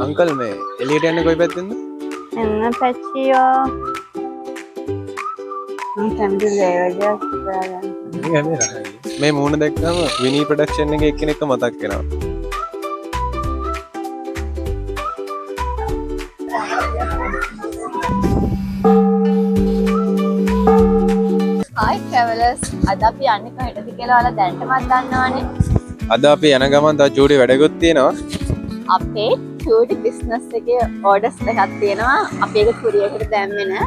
Uncle मैं Elliott යන්නේ කොයි පැත්තෙන්ද? එන්න පැච්චියෝ මම කැමති දේවල් හොයාගන්න. මේ මූණ දැක්කම විනී ප්‍රොඩක්ෂන් එකේ එක්කෙනෙක්ව මතක් වෙනවා. Hi travelers අද අපි යන්නේ කොහෙටද කියලා ඔයාලා දැනටමත් දන්නවනේ. අද අපි යන ගමන් තව චූටි වැඩකුත් තියෙනවා. අපේ චූටි බිස්නස් එකේ ඕඩර්ස් දෙකක් තියෙනවා. අපි ඒක කුරියරයකට දැම්මේ නෑ.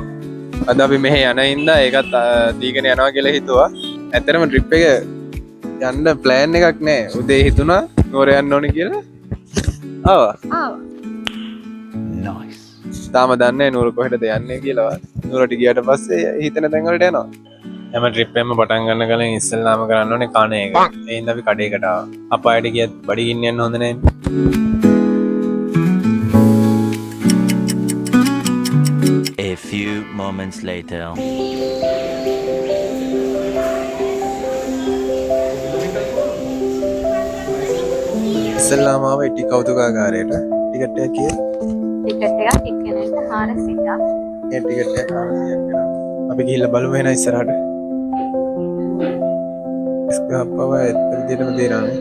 අද අපි මෙහෙ යන ඉඳලා ඒකත් දීගෙන යනවා කියලා හිතුවා. ඇත්තටම ට්‍රිප් එක යන්න ප්ලෑන් එකක් නෑ. උදේ හිතුණා නෝර යන්න ඕනේ කියලා. ආවා. නයිස්. තාම දන්නේ නෝර කොහෙටද යන්නේ කියලා. නෝරට ගියාට පස්සේ හිතන තැන් වලට යනවා. හැම ට්‍රිප් එකම පටන් ගන්න කලින් ඉස්සෙල්ලාම කරන්න ඕනේ කණ එක. ඒ හින්දා අපි කඩේකට ආවා. අපායට ගියත් බඩ ගින්න යන්න හොඳ නැහැ. A few moments later. ඉස්සෙල්ලාම ආව ඉටි කෞතුකාගාරයට ටිකට් එක කියලා. ටිකට් එකක් එක්කෙනෙක්ට 400ක්. ඒ ටිකට් එක 400ක් වෙනවා. අපි ගිහිල්ලා බලමු එහෙනම් ඉස්සරහට. ස්කප්පව ඇත්ත විදිහටම දෙනානේ.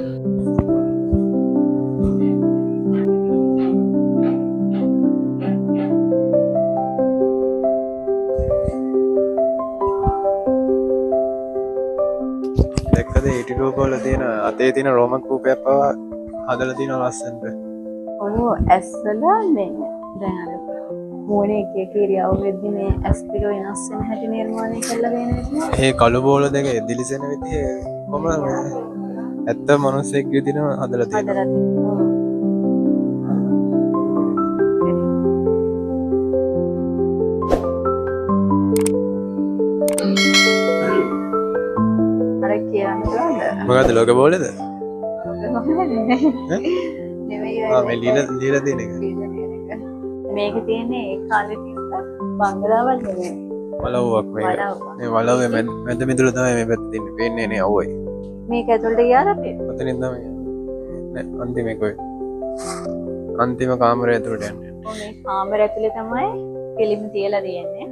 දැක්කද ඊටි රූපවල තියෙන අතේ තියෙන රෝමන් කූපයක් පවා හදලා තියෙනවා ලස්සනට. ඔව් ඇස්වල මේ දැන් අර මොනේ එක ඉරියව් වෙද්දි මේ ඇස් පිළ වෙනස් වෙන හැටි නිර්මාණය කරලා වෙන විදිහ. ඒ කළු බෝල දෙක දිලිසෙන විදිහ කොහොමද ඇත්ත මිනිස්සෙක් විදිහම හදලා තියෙනවා. අර කියන්නේ මොකද්ද ලෝක බෝලද? නෙවෙයි මේ ලීලා තියෙන එක. මේක තියෙන්නේ ඒ කාලේ තියෙන බංගලාවල් නෙවෙයි. වලව්වක් මේක. මේ වලව්වේ මැද මිදුල තමයි මේ පැත්තේ තියෙන්නේ. පේන්නේ නේ අවුයි. මේක ඇතුළට ගියාද අපි? ඔතනින් තමයි. නෑ අන්තිම එකයි. අන්තිම කාමරය ඇතුළට යන්නේ. මේ කාමරය ඇතුලේ තමයි ෆිල්ම් තියලා තියෙන්නේ.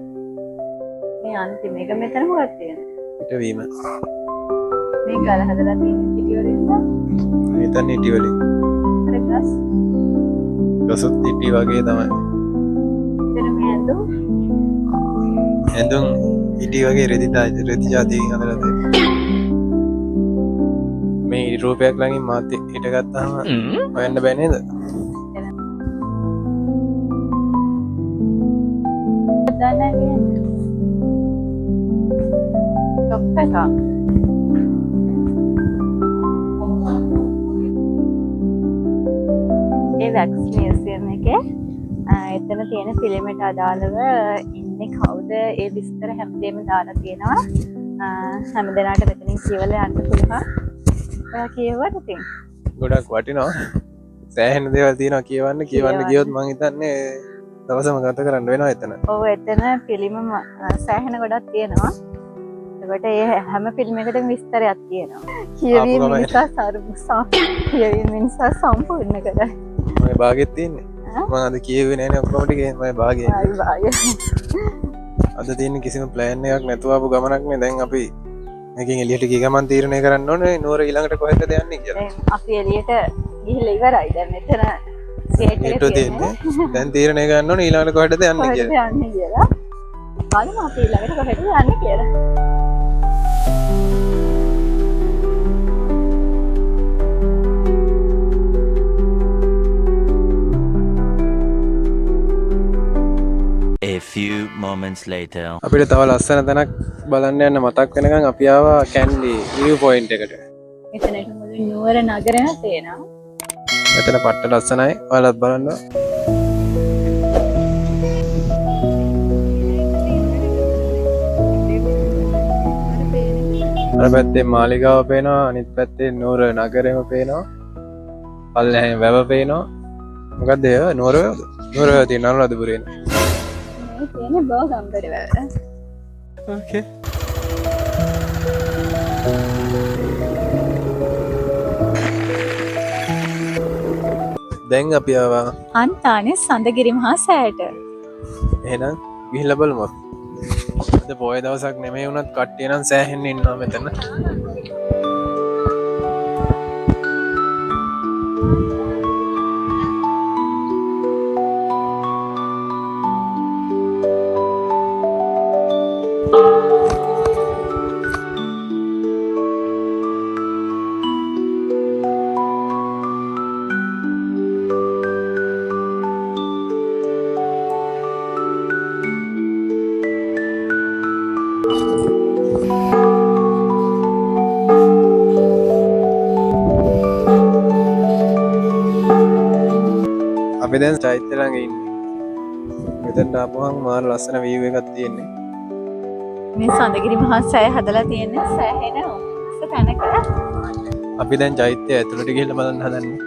මේ අන්තිම එක මෙතන මොකක්ද තියෙන්නේ? පිටවීම. මේ ගල හදලා තියෙන පිටිවලින්ද? මෙතන ඉටි වලින්. අර ගස්. ගසුත් ඉටි වගේ තමයි. එතන මේ ඇඳුම් ඉටි වගේ රෙදි ජාතියකින් හදලා තියෙනවා. මේ ඉටි රූපයක් ළඟින් මාත් හිට ගත්තාම හොයන්න බෑ නේද? දන්නේ නැහැ. ඩොක්ටර් ඒ වැක්ස් මියුසියම් එකේ එතන තියෙන ෆිල්මට අදාළව ඉන්නේ කවුද ඒ විස්තර හැමදේම දාලා තියෙනවා. හැම දිනකට මෙතනින් කියවලා යන්න පුළුවන්. ඔයා කියවුවද ඉතින්? ගොඩක් වටිනවා. සෑහෙන දේවල් තියෙනවා කියවන්න ගියොත් මං හිතන්නේ දවසම ගත කරන්න වෙනවා එතන. ඔව් එතන ෆිල්ම සෑහෙන ගොඩක් තියෙනවා. ඒකට ඒ හැම ෆිල්ම් එකකටම විස්තරයක් තියෙනවා. කියවීම නිසා සම්පූර්ණ කරලා මගේ භාගෙත් තියෙන්නේ. මම අද කියෙව්වේ නෑනේ ඔක්කොම ටික මගේ භාගය. අද තියෙන කිසිම ප්ලෑන් එකක් නැතුව ආපු ගමනක් නේ. දැන් අපි මේකෙන් එළියට ගිය ගමන් තීරණය කරන්න ඕනේ නෝර ඊළඟට කොහෙද යන්නේ කියලා. අපි එළියට ගිහිල්ලා ඉවරයි. දැන් මෙතන ගේට් එක තියෙන්නේ. දැන් තීරණය ගන්න ඕනේ ඊළඟට කොහෙද යන්නේ කියලා. යන්නේ කියලා. බලමු අපි ඊළඟට කොහෙද යන්නේ කියලා. A few moments later. අපිට තව ලස්සන තැනක් බලන්න යන්න මතක් වෙනකන් අපි ආවා කැන්ඩි view point එකට. මෙතනට මුළු නුවර නගරම තියෙනවා. මෙතන පට්ට ලස්සනයි. ඔයාලත් බලන්න. අර පැත්තේ මාලිගාව පේනවා. අනිත් පැත්තේ නුවර නගරෙම පේනවා. පල්ලෙහාම වැව පේනවා. මොකද්ද ඒ නුවර වැවද? නුවර වැව තියෙන අනුරාධපුරේ. මේ තියෙන්නේ බෝගම්බර වැව. Okay. දැන් අපි ආවා. අන්තානේ සඳගිරි මහා සෑයට. එහෙනම් ගිහිල්ලා බලමු. අද පොය දවසක් නෙමෙයි වුණත් කට්ටිය නම් සෑහෙන්න ඉන්නවා මෙතන. අපි දැන් චෛත්‍ය ළඟ ඉන්නේ. මෙතනට ආපුවම මාර ලස්සන view එකක් තියෙන්නේ. මේ සඳගිරි මහා සෑය හදලා තියෙන්නේ සෑහෙන උස තැනක. අපි දැන් චෛත්‍ය ඇතුළට ගිහිල්ලා බලන්න හදන්නේ.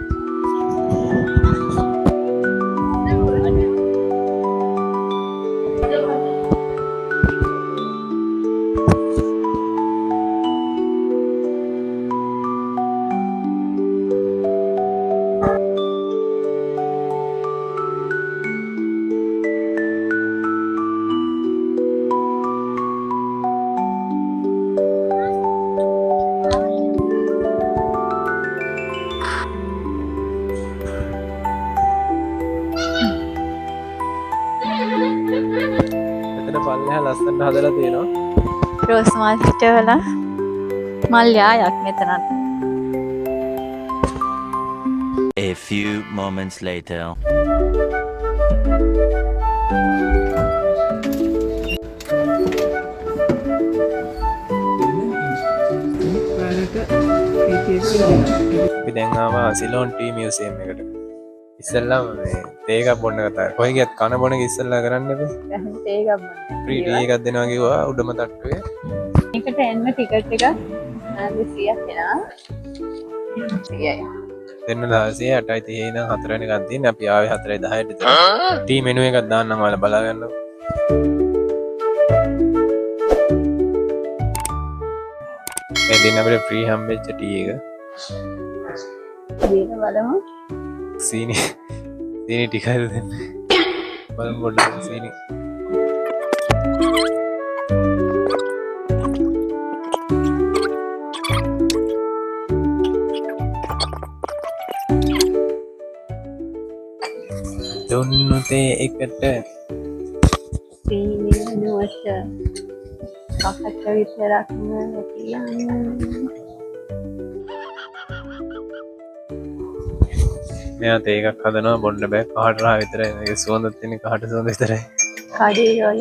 පල්ලෙහා ලස්සනට හදලා තියෙනවා. රෝස් මල් හිටවල මල් යායක් මෙතනත්. A few moments later. අපි දැන් ආවා සිලෝන් ටී මියුසියම් එකට. ඉස්සෙල්ලාම මේ තේ එකක් බොන්න කතාව. කොයි ගියත් කන බොන එක ඉස්සෙල්ලා කරන්න බෑ. තේ එකක් බොන්න. ෆ්‍රී ටී එකක් දෙනවා කිව්වා උඩම තට්ටුවේ. මේකට එන්න ටිකට් එක 200ක් එනවා. 100යි. දෙන්න 16 8යි 30 ඉඳන් 4 වෙනිකන් තියෙන්නේ. අපි ආවේ 4:10ට විතර. ටී මෙනු එකක් දාන්නම් ඔයාලා බලා ගන්න. මේ දින අපිට ෆ්‍රී හම්බෙච්ච ටී එක. දීලා බලමු. සීනි ටිකක් දෙන්න. බලමු පොඩ්ඩක් සීනි. දුන්නු තේ එකට සීනි නුවත කපට විතරක් නෙවෙයි. මෙයා තේ එකක් හදනවා බොන්න බෑ කහට රහ විතරයි. මේකේ සුවඳක් තියෙන කහට සුවඳ විතරයි. කඩේ ඔය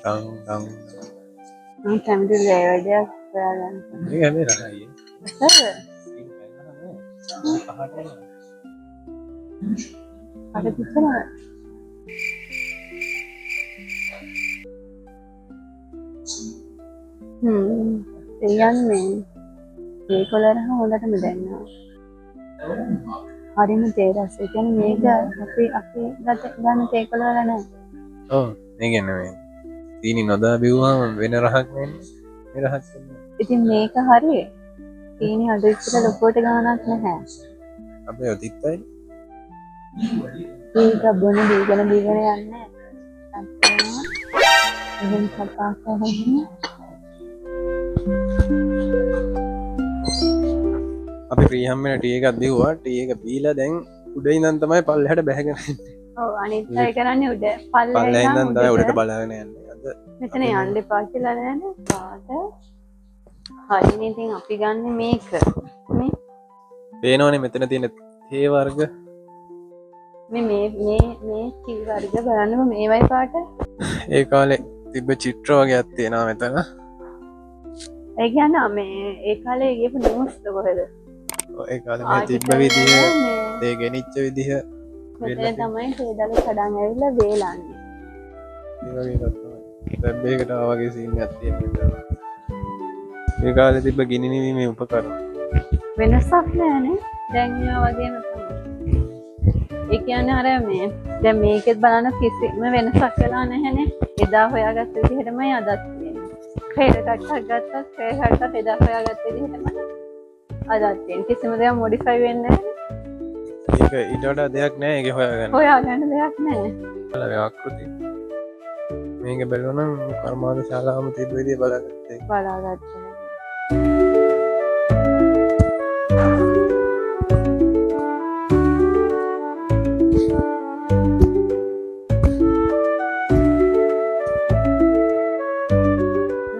ටං ටං. මම කැමති ලේවඩයක් හොයාගන්න. මේක හැබැයි රහයි. අර පිටන කියන්නේ මේ කොලරහ හොඳටම දැනනවා. හරිම තේ රස. ඒ කියන්නේ මේක අපි ගන්න තේ කොලර නෑ. ඔව් මේ කියන්නේ මේ සීනි නොදා බිව්වම වෙන රහක් නෙන්නේ. මේ රහක් වෙන්නේ. ඉතින් මේක හරිය. සීනි අද ඉස්සර ලොකෝට ගානක් නැහැ. අපේ ඔතිත්තයි. ඒක බොන දීගෙන යන්නේ. එහෙන් කතා කරන්නේ. අපි ෆ්‍රී හම්බෙන ටී එකක් දීුවා. ටී එක බීලා දැන් උඩ ඉඳන් තමයි පල්ලෙහාට බැහැගෙන එන්නේ. ඔව් අනිත් අය කරන්නේ උඩ පල්ලෙහා ඉඳන් තමයි උඩට බලාගෙන යන්නේ. අද මෙතන යන්න එපා කියලා නෑනේ. පාට හරිනේ. ඉතින් අපි ගන්න මේක. මේ පේනවනේ මෙතන තියෙන තේ වර්ග. මේ කී වර්ග බලන්නකො මේවයි පාට. ඒ කාලේ තිබ්බ චිත්‍ර වගේක් තියෙනවා මෙතන. ඒ කියන්නේ මේ ඒ කාලේ ගියපු නිවුස් කොහෙද? ඒ කාලේ මේ තිබ්බ විදිහ, තේ ගෙනිච්ච විදිහ මෙතන තමයි තේදල කඩන් ඇවිල්ලා වේලන්නේ. ඒ වගේ එකක් තමයි. දැන් මේකට ආවගේ සීන් එකක් තියෙනවා. ඒ කාලේ තිබ්බ ගිනි නිවීමේ උපකරණ. වෙනසක් නෑනේ. දැන් ඒවා වගේම තමයි. ඒ කියන්නේ අර මේ දැන් මේකෙත් බලන්න කිසිම වෙනසක් වෙලා නැහැනේ. එදා හොයාගත්ත විදිහටමයි අදත් තියෙන්නේ. ෆේර කට්ටක් ගත්තත් ෆේර කට්ටත් එදා හොයාගත්ත විදිහටමයි අදත් තියෙන්නේ. කිසිම දෙයක් මොඩිෆයි වෙන්නේ නැහැ. ඒක ඊට වඩා දෙයක් නෑ ඒක හොයාගන්න. හොයාගන්න දෙයක් නෑ. බලන්න ආකෘති. මේක බැලුවනම් කර්මාන්ත ශාලාවම තිබ්බ විදිය බලගත්තා. බලාගන්න.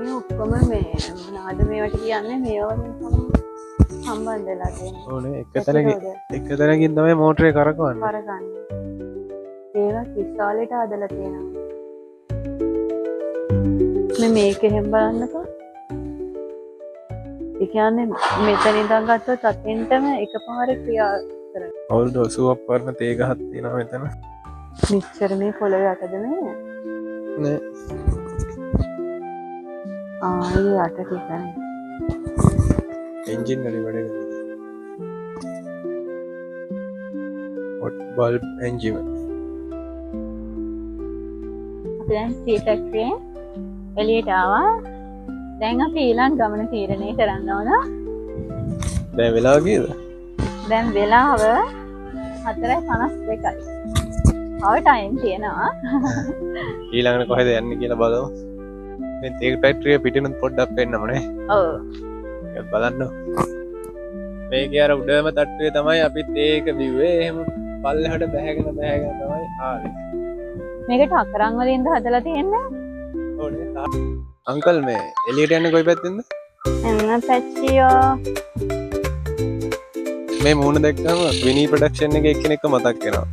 මේ ඔක්කොම මේ මොනවද මේවට කියන්නේ මේවා වලින් තමයි සම්බන්ධ වෙලා තියෙන්නේ. ඕනේ එක තැනකින් තමයි මෝටරේ කරකවන්නේ. කරගන්න. ඒවා විශාලයට හදලා තියෙනවා. මේක එහෙම බලන්නකෝ. ඒ කියන්නේ මෙතන ඉඳන් ගත්තොත් අතෙන්ටම එකපාර ක්‍රියා කරනවා. අවුරුදු 80ක් වර්ණ තේ ගහක් තියෙනවා මෙතන. මෙච්චර මේ පොළොවේ යටද මේ? නේ. ඒ යට ටිකනේ. එන්ජින් වලින් වැඩ කරනවා. hot bulb engine. අපි දැන් ටී ෆැක්ටරියෙන් එළියට ආවා. දැන් අපි ඊළඟ ගමන තීරණය කරන්න ඕන. දැන් වෙලාව කීයද? දැන් වෙලාව 4:52යි. ආව ටයිම් තියෙනවා. ඊළඟට කොහෙද යන්නේ කියලා බලමු. මේ තේ ෆැක්ටරිය පිටිනුත් පොඩ්ඩක් පෙන්නම නේ. ඔව්. ඒක බලන්න. මේකේ අර උඩම තට්ටුවේ තමයි අපිත් ඒක බිව්වේ. එහෙම පල්ලෙහාට බැහැගෙන තමයි ආවේ. මේකට අකරන් වලින්ද හදලා තියෙන්නේ? ඕනේ. අංකල් මේ එළියට යන්නේ කොයි පැත්තෙන්ද? එන්න පැච්චියෝ. මේ මූණ දැක්කම විනී ප්‍රොඩක්ෂන් එකේ එක්කෙනෙක්ව මතක් වෙනවා.